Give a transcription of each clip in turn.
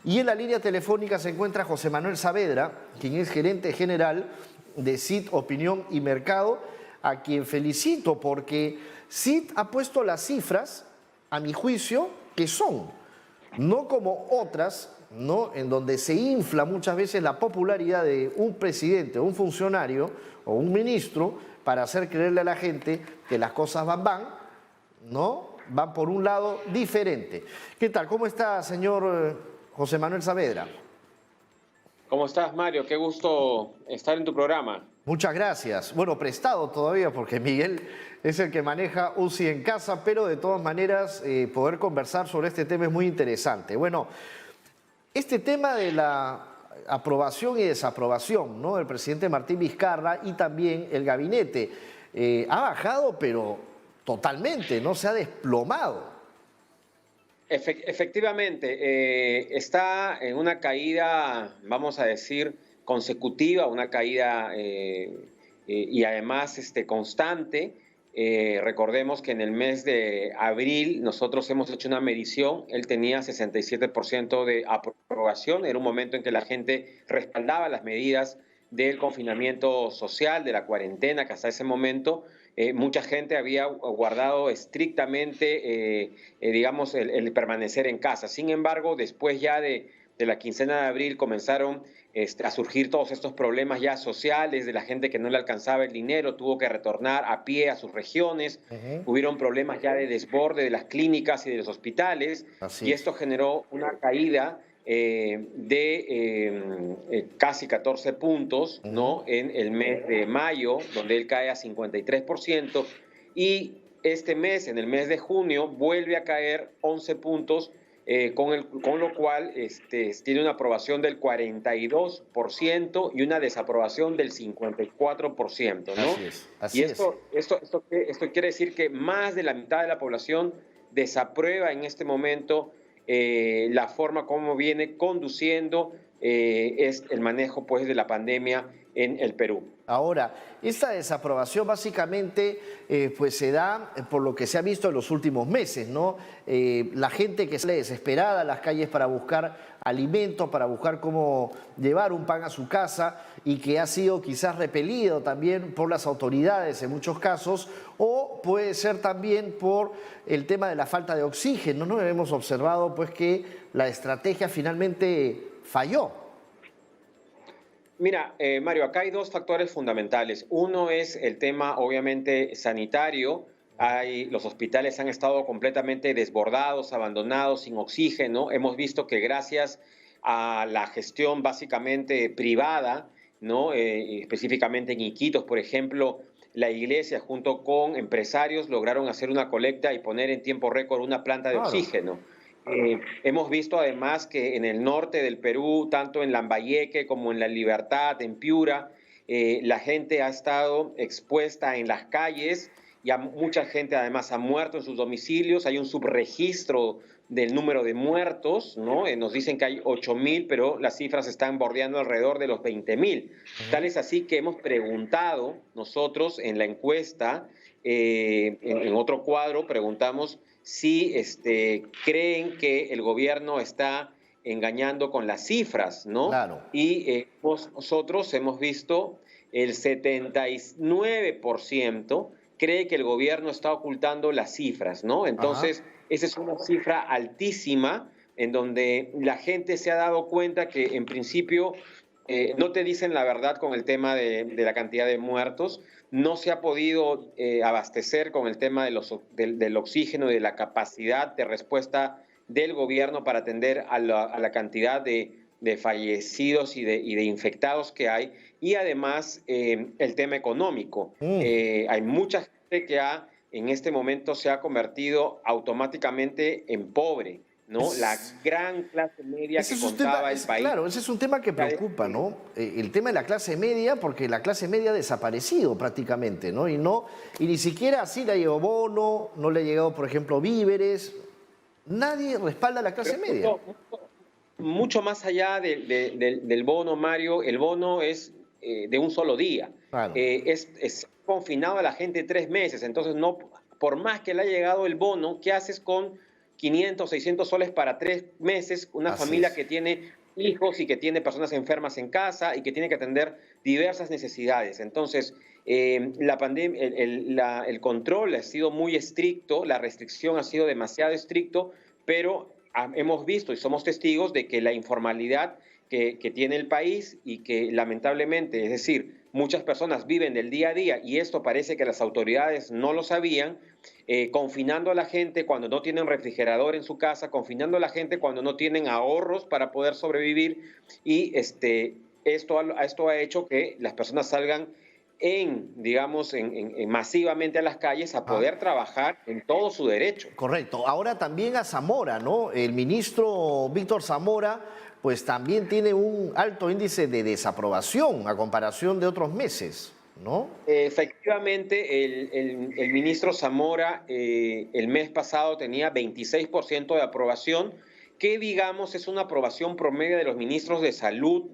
Y en la línea telefónica se encuentra José Manuel Saavedra, quien es gerente general de CIT Opinión y Mercado, a quien felicito porque CIT ha puesto las cifras, a mi juicio, que son, no como otras, ¿no?, en donde se infla muchas veces la popularidad de un presidente, un funcionario o un ministro para hacer creerle a la gente que las cosas van, ¿no? Van por un lado diferente. ¿Qué tal? ¿Cómo está, señor José Manuel Saavedra? ¿Cómo estás, Mario? Qué gusto estar en tu programa. Muchas gracias. Bueno, prestado todavía porque Miguel es el que maneja UCI en casa, pero de todas maneras poder conversar sobre este tema es muy interesante. Bueno, este tema de la aprobación y desaprobación, ¿no?, del presidente Martín Vizcarra y también el gabinete ha bajado, pero totalmente, ¿no? Se ha desplomado. Efectivamente, está en una caída, vamos a decir, consecutiva, una caída y además constante. Recordemos que en el mes de abril nosotros hemos hecho una medición, él tenía 67% de aprobación, era un momento en que la gente respaldaba las medidas del confinamiento social, de la cuarentena, que hasta ese momento mucha gente había guardado estrictamente, digamos, el permanecer en casa. Sin embargo, después ya de la quincena de abril comenzaron a surgir todos estos problemas ya sociales de la gente que no le alcanzaba el dinero, tuvo que retornar a pie a sus regiones, hubieron problemas ya de desborde de las clínicas y de los hospitales, y esto generó una caída de casi 14 puntos, ¿no?, en el mes de mayo, donde él cae a 53%, y este mes, en el mes de junio, vuelve a caer 11 puntos, con lo cual tiene una aprobación del 42% y una desaprobación del 54%, ¿no? Así Y es. esto quiere decir que más de la mitad de la población desaprueba en este momento la forma como viene conduciendo es el manejo, pues, de la pandemia en el Perú. Ahora, esta desaprobación básicamente pues se da por lo que se ha visto en los últimos meses, ¿no? La gente que sale desesperada a las calles para buscar alimentos, para buscar cómo llevar un pan a su casa y que ha sido quizás repelido también por las autoridades en muchos casos, o puede ser también por el tema de la falta de oxígeno, ¿no? Hemos observado pues que la estrategia finalmente falló. Mira, Mario, acá hay dos factores fundamentales. Uno es el tema, obviamente, sanitario. Los hospitales han estado completamente desbordados, abandonados, sin oxígeno. Hemos visto que gracias a la gestión básicamente privada, ¿no? Específicamente en Iquitos, por ejemplo, la iglesia junto con empresarios lograron hacer una colecta y poner en tiempo récord una planta de Claro. oxígeno. Hemos visto además que en el norte del Perú, tanto en Lambayeque como en La Libertad, en Piura, la gente ha estado expuesta en las calles y mucha gente además ha muerto en sus domicilios. Hay un subregistro del número de muertos, ¿no? Nos dicen que hay 8.000, pero las cifras están bordeando alrededor de los 20.000. Tal es así que hemos preguntado nosotros en la encuesta, en otro cuadro, preguntamos si creen que el gobierno está engañando con las cifras, ¿no? Claro. Y nosotros hemos visto el 79% cree que el gobierno está ocultando las cifras, ¿no? Entonces, esa es una cifra altísima en donde la gente se ha dado cuenta que en principio no te dicen la verdad con el tema de la cantidad de muertos. No se ha podido abastecer con el tema del oxígeno, de la capacidad de respuesta del gobierno para atender a la cantidad de fallecidos y de infectados que hay. Y además el tema económico. Hay mucha gente que en este momento se ha convertido automáticamente en pobre, ¿no? La gran clase media que contaba el país. Claro, ese es un tema que preocupa, ¿no? El tema de la clase media, porque la clase media ha desaparecido prácticamente, ¿no? Y ni siquiera así le ha llegado bono, no le ha llegado, por ejemplo, víveres. Nadie respalda a la clase media. Mucho más allá del bono, Mario, el bono es de un solo día. Claro. Es confinado a la gente 3 meses, entonces no, por más que le haya llegado el bono, ¿qué haces con 500, 600 soles para 3 meses, una Así familia es. que tiene hijos y que tiene personas enfermas en casa y que tiene que atender diversas necesidades. Entonces, la pandemia, el control ha sido muy estricto, la restricción ha sido demasiado estricto, pero hemos visto y somos testigos de que la informalidad que tiene el país y que lamentablemente, es decir, muchas personas viven del día a día y esto parece que las autoridades no lo sabían, confinando a la gente cuando no tienen refrigerador en su casa, confinando a la gente cuando no tienen ahorros para poder sobrevivir y esto ha hecho que las personas salgan digamos, masivamente a las calles a Ah, poder trabajar en todo su derecho. correcto. Ahora también a Zamora, ¿no? El ministro Víctor Zamora, pues también tiene un alto índice de desaprobación a comparación de otros meses, ¿no? Efectivamente, el ministro Zamora el mes pasado tenía 26% de aprobación, que digamos es una aprobación promedio de los ministros de salud.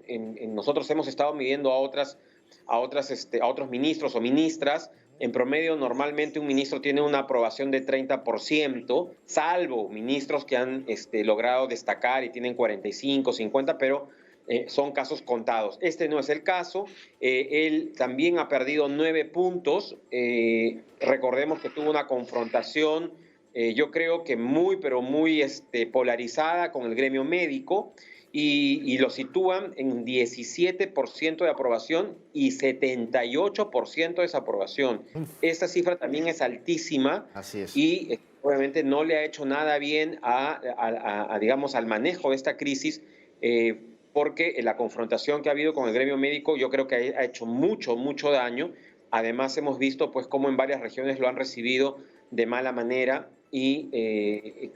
Nosotros hemos estado midiendo a otros ministros o ministras. En promedio, normalmente un ministro tiene una aprobación de 30%, salvo ministros que han logrado destacar y tienen 45, 50, pero son casos contados. Este no es el caso. Él también ha perdido 9 puntos. Recordemos que tuvo una confrontación, yo creo que muy, pero muy polarizada con el gremio médico y lo sitúan en 17% de aprobación y 78% de desaprobación. Esta cifra también es altísima Así es. y obviamente no le ha hecho nada bien digamos, al manejo de esta crisis, porque la confrontación que ha habido con el gremio médico yo creo que ha hecho mucho, mucho daño. Además hemos visto pues cómo en varias regiones lo han recibido de mala manera y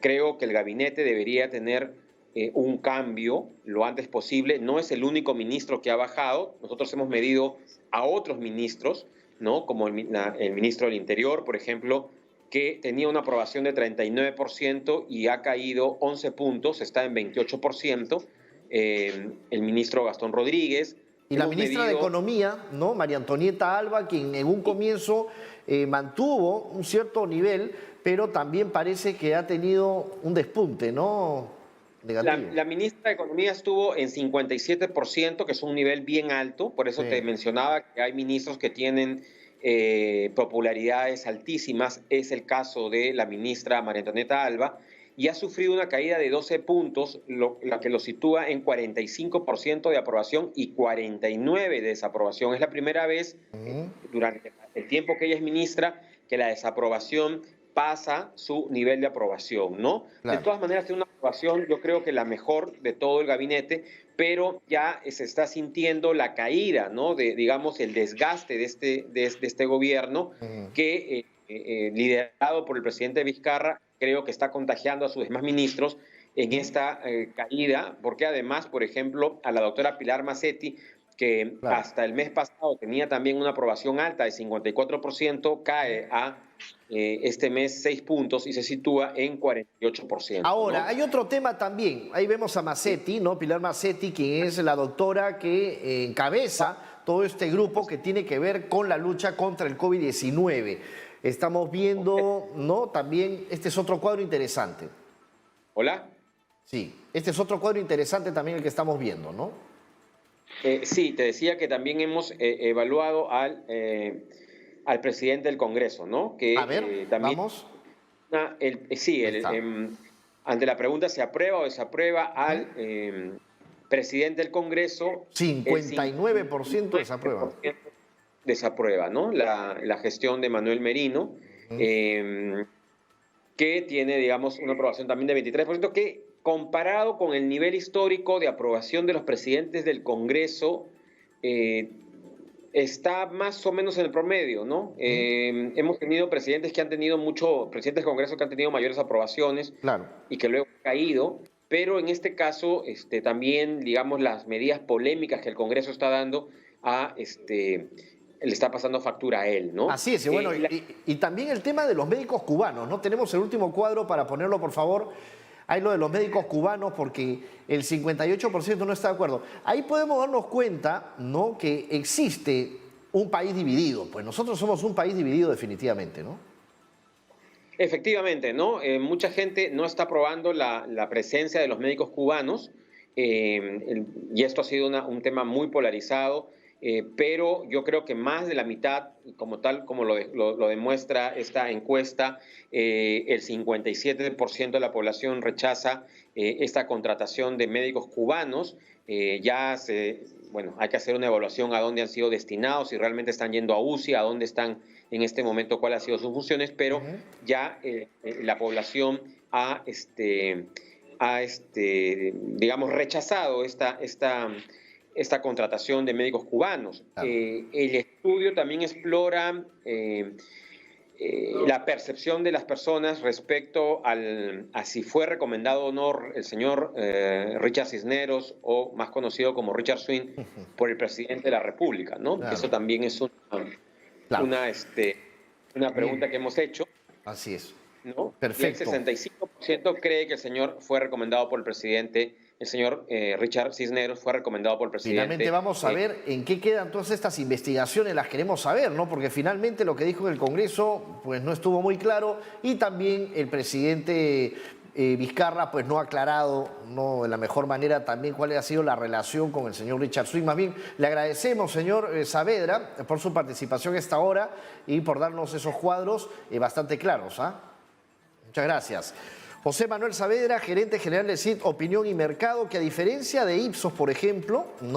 creo que el gabinete debería tener un cambio lo antes posible. No es el único ministro que ha bajado. Nosotros hemos medido a otros ministros, ¿no? Como el ministro del Interior, por ejemplo, que tenía una aprobación de 39% y ha caído 11 puntos, está en 28%. El ministro Gastón Rodríguez. Y la Hemos ministra de medido. Economía, ¿no? María Antonieta Alba, quien en un comienzo mantuvo un cierto nivel, pero también parece que ha tenido un despunte, ¿no? Negativo. La ministra de Economía estuvo en 57%, que es un nivel bien alto, por eso te Sí. mencionaba que hay ministros que tienen popularidades altísimas, es el caso de la ministra María Antonieta Alba, y ha sufrido una caída de 12 puntos, la que lo sitúa en 45% de aprobación y 49% de desaprobación. Es la primera vez durante el tiempo que ella es ministra que la desaprobación pasa su nivel de aprobación, ¿no? De Claro. todas maneras, tiene una aprobación, yo creo que la mejor de todo el gabinete, pero ya se está sintiendo la caída, ¿no? Digamos, el desgaste de este gobierno que, liderado por el presidente Vizcarra, creo que está contagiando a sus demás ministros en esta caída, porque además, por ejemplo, a la doctora Pilar Macetti, que Claro. hasta el mes pasado tenía también una aprobación alta de 54%, cae a este mes 6 puntos y se sitúa en 48%, Ahora, ¿no? hay otro tema también. Ahí vemos a Macetti, ¿no? Pilar Macetti, quien es la doctora que encabeza todo este grupo que tiene que ver con la lucha contra el COVID-19. Estamos viendo, ¿no? También, este es otro cuadro interesante. ¿Hola? Sí, este es otro cuadro interesante también el que estamos viendo, ¿no? Sí, te decía que también hemos evaluado al presidente del Congreso, ¿no? A ver, Que también, vamos. sí, Ahí está. ante la pregunta si aprueba o desaprueba al presidente del Congreso, el 59% desaprueba. 59% desaprueba, ¿no? La gestión de Manuel Merino, que tiene, digamos, una aprobación también de 23%, que comparado con el nivel histórico de aprobación de los presidentes del Congreso, está más o menos en el promedio, ¿no? Hemos tenido presidentes presidentes del Congreso que han tenido mayores aprobaciones Claro. y que luego han caído, pero en este caso también, digamos, las medidas polémicas que el Congreso está dando le está pasando factura a él, ¿no? Así es, y bueno, y también el tema de los médicos cubanos, ¿no? Tenemos el último cuadro para ponerlo, por favor. Hay lo de los médicos cubanos porque el 58% no está de acuerdo. Ahí podemos darnos cuenta, ¿no?, que existe un país dividido. Pues nosotros somos un país dividido definitivamente, ¿no? Efectivamente, ¿no? Mucha gente no está aprobando la presencia de los médicos cubanos, y esto ha sido un tema muy polarizado, pero yo creo que más de la mitad, como tal, como lo demuestra esta encuesta, el 57% de la población rechaza esta contratación de médicos cubanos. Bueno, hay que hacer una evaluación a dónde han sido destinados, si realmente están yendo a UCI, a dónde están en este momento, cuáles han sido sus funciones, pero ya la población digamos, rechazado esta contratación de médicos cubanos. Claro. El estudio también explora la percepción de las personas respecto a si fue recomendado o no el señor Richard Cisneros, o más conocido como Richard Swing, por el presidente de la República, ¿no? Claro. Eso también es Claro. una pregunta que hemos hecho, Así es. ¿no? Perfecto. Y el 65% cree que el señor fue recomendado por el presidente, el señor Richard Cisneros fue recomendado por el presidente. Finalmente vamos a ver en qué quedan todas estas investigaciones, las queremos saber, ¿no? Porque finalmente lo que dijo en el Congreso pues no estuvo muy claro, y también el presidente Vizcarra pues no ha aclarado, no de la mejor manera, también cuál ha sido la relación con el señor Richard Swing. Más bien, le agradecemos, señor Saavedra, por su participación a esta hora y por darnos esos cuadros bastante claros, ¿ah? Muchas gracias. José Manuel Saavedra, gerente general de CIT Opinión y Mercado, que a diferencia de Ipsos, por ejemplo, ¿no?